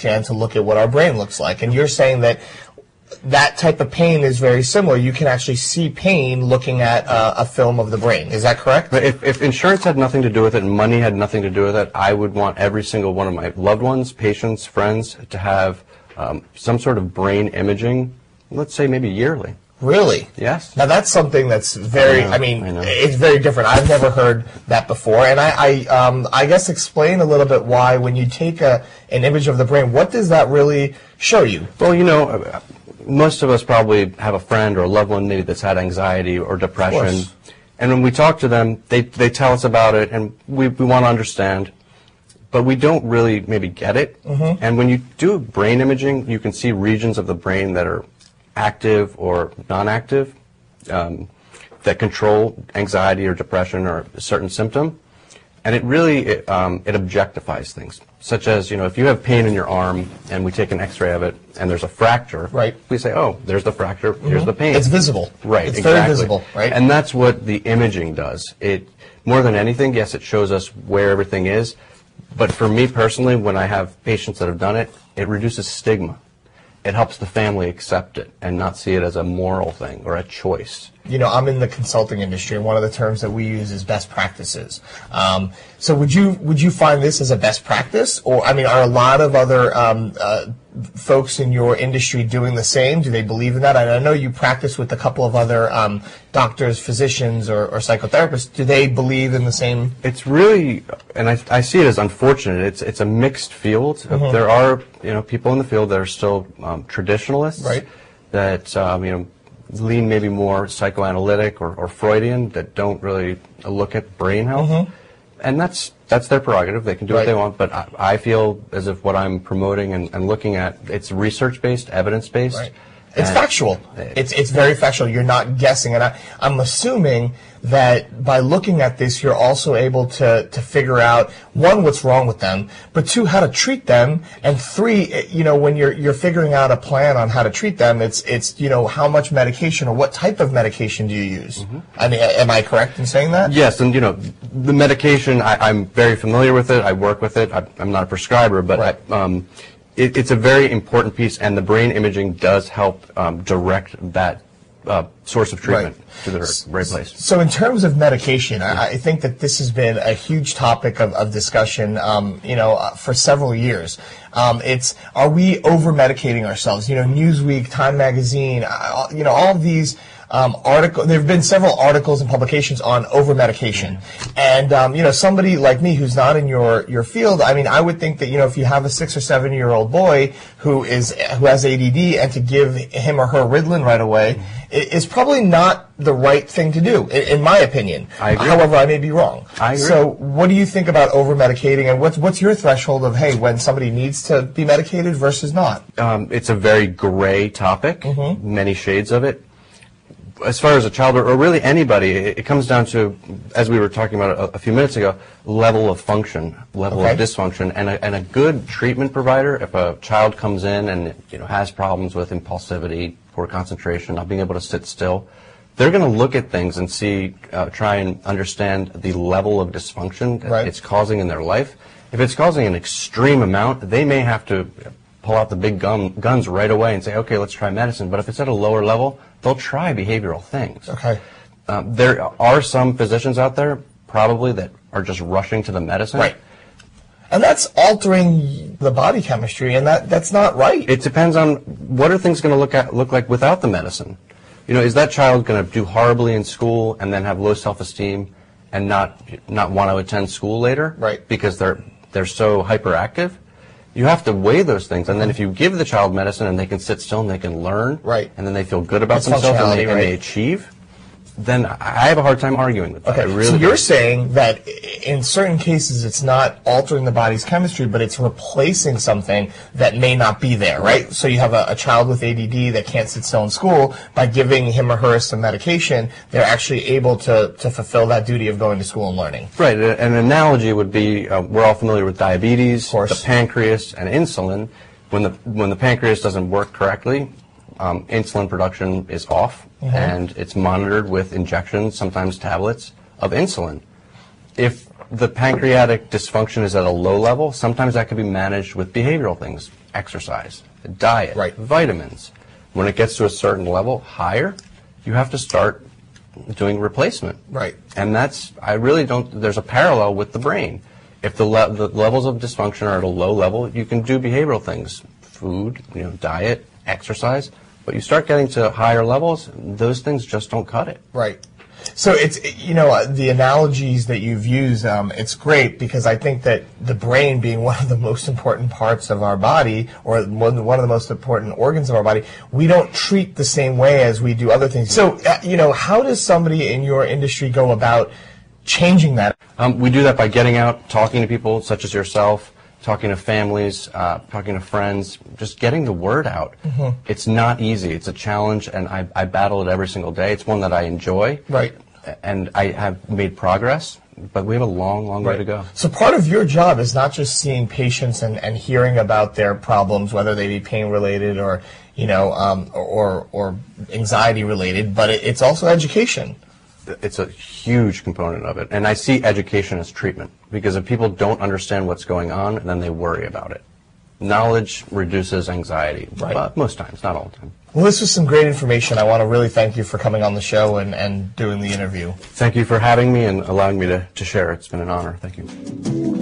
scan to look at what our brain looks like. And you're saying that that type of pain is very similar. You can actually see pain looking at a film of the brain. Is that correct? But if insurance had nothing to do with it and money had nothing to do with it, I would want every single one of my loved ones, patients, friends to have some sort of brain imaging, let's say maybe yearly. Really? Yes. Now that's something that's very, I mean, it's very different. I've never heard that before. And I guess explain a little bit why when you take an image of the brain, what does that really show you? Well, you know, most of us probably have a friend or a loved one maybe that's had anxiety or depression. And when we talk to them, they tell us about it and we want to understand. But we don't really maybe get it. And when you do brain imaging, you can see regions of the brain that are active or non-active that control anxiety or depression or a certain symptom. And it really, it objectifies things, such as, you know, if you have pain in your arm and we take an x-ray of it and there's a fracture, we say, oh, there's the fracture, here's the pain. It's visible. Right, it's exactly. very visible, right? And that's what the imaging does. It, more than anything, yes, it shows us where everything is, but for me personally, when I have patients that have done it, it reduces stigma. It helps the family accept it and not see it as a moral thing or a choice. You know, I'm in the consulting industry, and one of the terms that we use is best practices. So would you find this as a best practice? Or, I mean, are a lot of other folks in your industry doing the same? Do they believe in that? And I know you practice with a couple of other doctors, physicians, or psychotherapists. Do they believe in the same? It's really, and I see it as unfortunate. It's a mixed field. There are, you know, people in the field that are still traditionalists, that you know, lean maybe more psychoanalytic or Freudian, that don't really look at brain health. And that's their prerogative. They can do what they want, but I feel as if what I'm promoting and looking at, it's research-based, evidence-based. It's factual. It's very factual. You're not guessing. And I'm assuming that by looking at this, you're also able to figure out, one, what's wrong with them, but two, how to treat them, and three, you know, when you're figuring out a plan on how to treat them, it's you know, how much medication or what type of medication do you use? I mean, am I correct in saying that? Yes, and you know, the medication, I'm very familiar with it. I work with it. I'm not a prescriber, but it's a very important piece, and the brain imaging does help direct that source of treatment to the right place. So in terms of medication, I think that this has been a huge topic of discussion, you know, for several years. Are we over-medicating ourselves? You know, Newsweek, Time Magazine, you know, all of these there have been several articles and publications on over-medication. And, you know, somebody like me who's not in your field, I mean, I would think that, you know, if you have a 6 or 7-year-old boy who has ADD, and to give him or her Ritalin right away is probably not the right thing to do, in my opinion. I agree. However, I may be wrong. I agree. So what do you think about over-medicating, and what's your threshold of, hey, when somebody needs to be medicated versus not? It's a very gray topic, many shades of it. As far as a child or really anybody, it comes down to, as we were talking about a few minutes ago, level of function, level of dysfunction, and a good treatment provider. If a child comes in and, you know, has problems with impulsivity, poor concentration, not being able to sit still, they're going to look at things and see, try and understand the level of dysfunction that it's causing in their life. If it's causing an extreme amount, they may have to pull out the big guns right away and say, okay, let's try medicine. But if it's at a lower level, they'll try behavioral things. There are some physicians out there, probably, that are just rushing to the medicine. And that's altering the body chemistry, and that's not right. It depends on what are things going to look like without the medicine. You know, is that child going to do horribly in school and then have low self-esteem and not want to attend school later? Because they're so hyperactive? You have to weigh those things, and then if you give the child medicine and they can sit still and they can learn, and then they feel good about themselves and they achieve, then I have a hard time arguing with that. Okay, really so you're saying that in certain cases it's not altering the body's chemistry, but it's replacing something that may not be there, right? So you have a child with ADD that can't sit still in school. By giving him or her some medication, they're actually able to fulfill that duty of going to school and learning. Right. An analogy would be, we're all familiar with diabetes, the pancreas, and insulin. When the pancreas doesn't work correctly, insulin production is off, and it's monitored with injections, sometimes tablets, of insulin. If the pancreatic dysfunction is at a low level, sometimes that can be managed with behavioral things, exercise, diet, right. vitamins. When it gets to a certain level, higher, you have to start doing replacement. Right. And there's a parallel with the brain. If the levels of dysfunction are at a low level, you can do behavioral things, food, diet, exercise, but you start getting to higher levels, those things just don't cut it. Right. So it's, the analogies that you've used, it's great because I think that the brain being one of the most important parts of our body, or one of the most important organs of our body, we don't treat the same way as we do other things. So, how does somebody in your industry go about changing that? We do that by getting out, talking to people such as yourself, talking to families, talking to friends, just getting the word out. Mm-hmm. It's not easy. It's a challenge, and I battle it every single day. It's one that I enjoy. Right. And I have made progress, but we have a long, long way to go. So part of your job is not just seeing patients and hearing about their problems, whether they be pain-related or, or anxiety-related, but it's also education. It's a huge component of it. And I see education as treatment, because if people don't understand what's going on, then they worry about it. Knowledge reduces anxiety, but most times, not all the time. Well, this was some great information. I want to really thank you for coming on the show and doing the interview. Thank you for having me and allowing me to share. It's been an honor. Thank you.